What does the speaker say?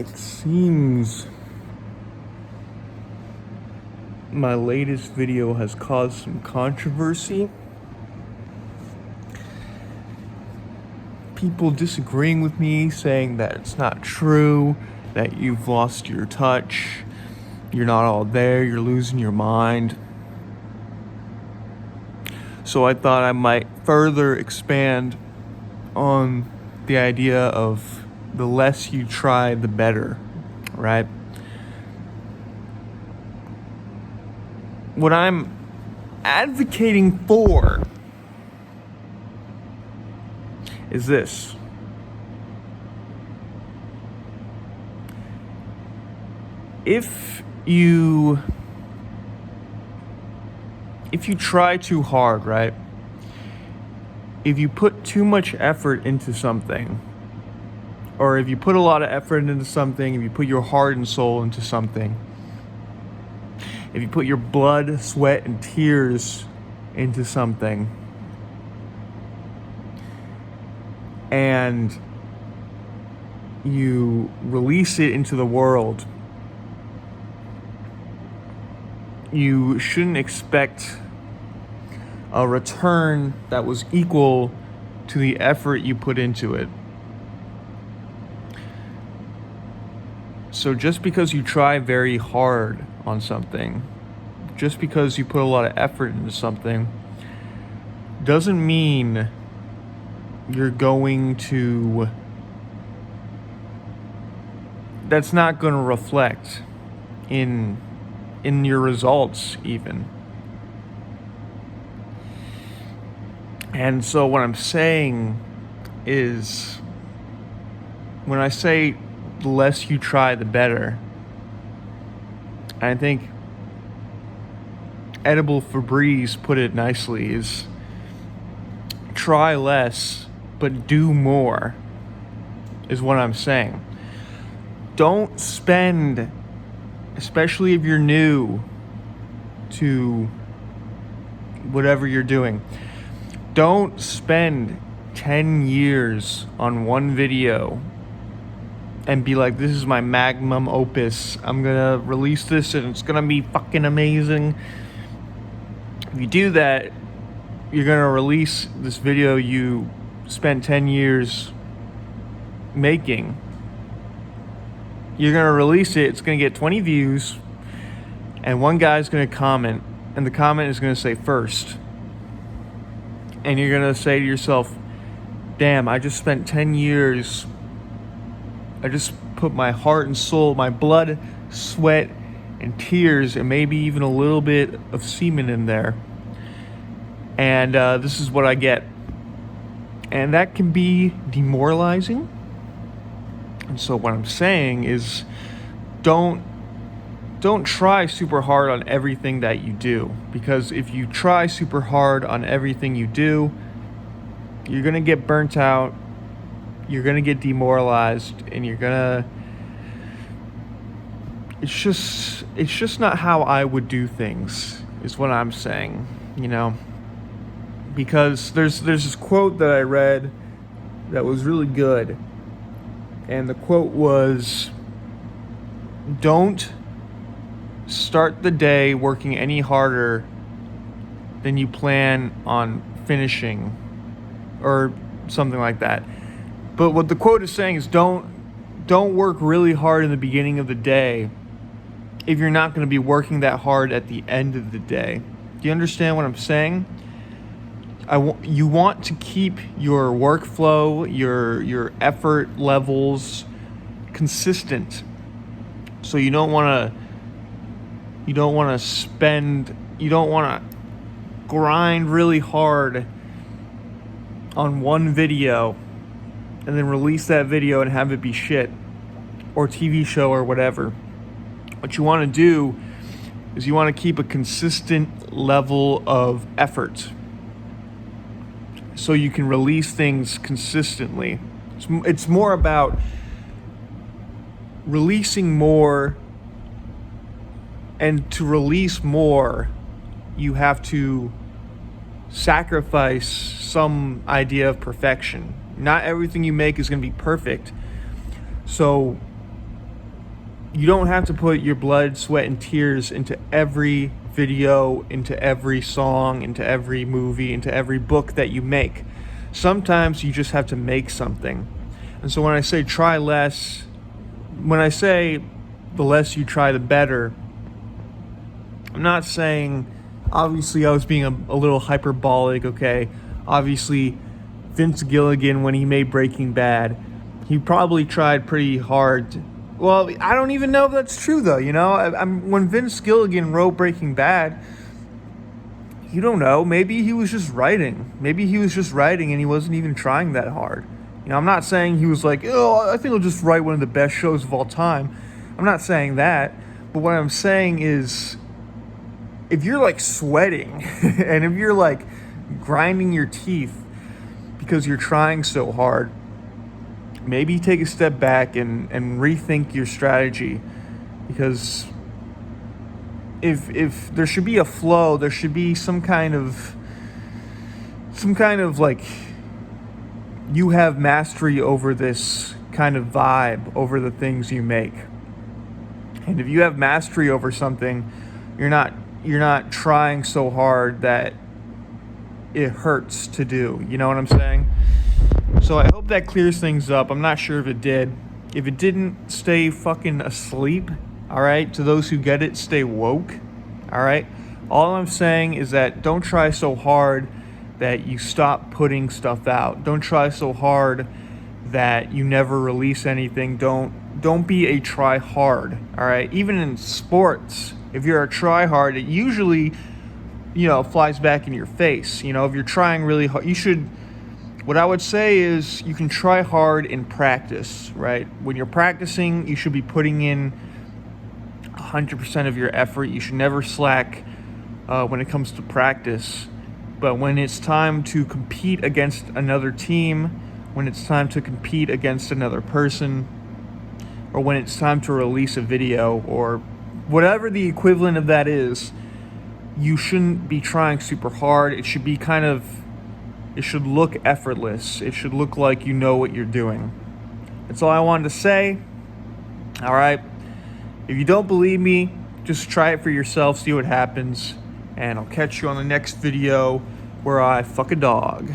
It seems my latest video has caused some controversy. People disagreeing with me, saying that it's not true, that you've lost your touch, you're not all there, you're losing your mind. So I thought I might further expand on the idea of the less you try, the better, right? What I'm advocating for is this. If you try too hard, right? If you put too much effort into something, or if you put a lot of effort into something, if you put your heart and soul into something, if you put your blood, sweat, and tears into something, and you release it into the world, you shouldn't expect a return that was equal to the effort you put into it. So just because you try very hard on something, just because you put a lot of effort into something, doesn't mean you're going to, that's not going to reflect in your results even. And so what I'm saying is, when I say the less you try, the better, I think Edible Febreze put it nicely, is try less, but do more, is what I'm saying. Don't spend, especially if you're new to whatever you're doing, don't spend 10 years on one video and be like, this is my magnum opus, I'm gonna release this and it's gonna be fucking amazing. If you do that, you're gonna release this video you spent 10 years making. You're gonna release it, it's gonna get 20 views, and one guy's gonna comment, and the comment is gonna say first. And you're gonna say to yourself, damn, I just spent 10 years, I just put my heart and soul, my blood, sweat, and tears, and maybe even a little bit of semen in there. And this is what I get. And that can be demoralizing. And so what I'm saying is, don't try super hard on everything that you do. Because if you try super hard on everything you do, you're gonna get burnt out, you're gonna get demoralized, and you're gonna, it's just not how I would do things, is what I'm saying, you know? Because there's this quote that I read that was really good. And the quote was, don't start the day working any harder than you plan on finishing, or something like that. But what the quote is saying is, don't work really hard in the beginning of the day if you're not going to be working that hard at the end of the day. Do you understand what I'm saying? You want to keep your workflow, your effort levels consistent. So you don't want to grind really hard on one video and then release that video and have it be shit, or TV show or whatever. What you want to do is you want to keep a consistent level of effort, so you can release things consistently. It's more about releasing more, and to release more, you have to sacrifice some idea of perfection. Not everything you make is going to be perfect. So you don't have to put your blood, sweat, and tears into every video, into every song, into every movie, into every book that you make. Sometimes you just have to make something. And so when I say try less, when I say the less you try, the better, I'm not saying, obviously I was being a little hyperbolic, okay? Obviously, Vince Gilligan, when he made Breaking Bad, he probably tried pretty hard. Well, I don't even know if that's true, though, you know? When Vince Gilligan wrote Breaking Bad, you don't know. Maybe he was just writing. Maybe he was just writing and he wasn't even trying that hard. You know, I'm not saying he was like, oh, I think I'll just write one of the best shows of all time. I'm not saying that. But what I'm saying is, if you're like sweating and if you're like grinding your teeth because you're trying so hard, maybe take a step back and rethink your strategy. Because if there should be a flow, there should be some kind of like, you have mastery over this kind of vibe, over the things you make. And if you have mastery over something, you're not trying so hard that it hurts to do. You know what I'm saying? So I hope that clears things up. I'm not sure if it did. If it didn't, stay fucking asleep. All right? To those who get it, stay woke. All right? All I'm saying is that don't try so hard that you stop putting stuff out. Don't try so hard that you never release anything. Don't be a try hard. All right? Even in sports, if you're a try hard, it usually, flies back in your face. If you're trying really hard, what I would say is you can try hard in practice, right? When you're practicing, you should be putting in 100% of your effort. You should never slack when it comes to practice. But when it's time to compete against another team, when it's time to compete against another person, or when it's time to release a video, or whatever the equivalent of that is, you shouldn't be trying super hard. It should be it should look effortless. It should look like you know what you're doing. That's all I wanted to say. All right. If you don't believe me, just try it for yourself, see what happens. And I'll catch you on the next video where I fuck a dog.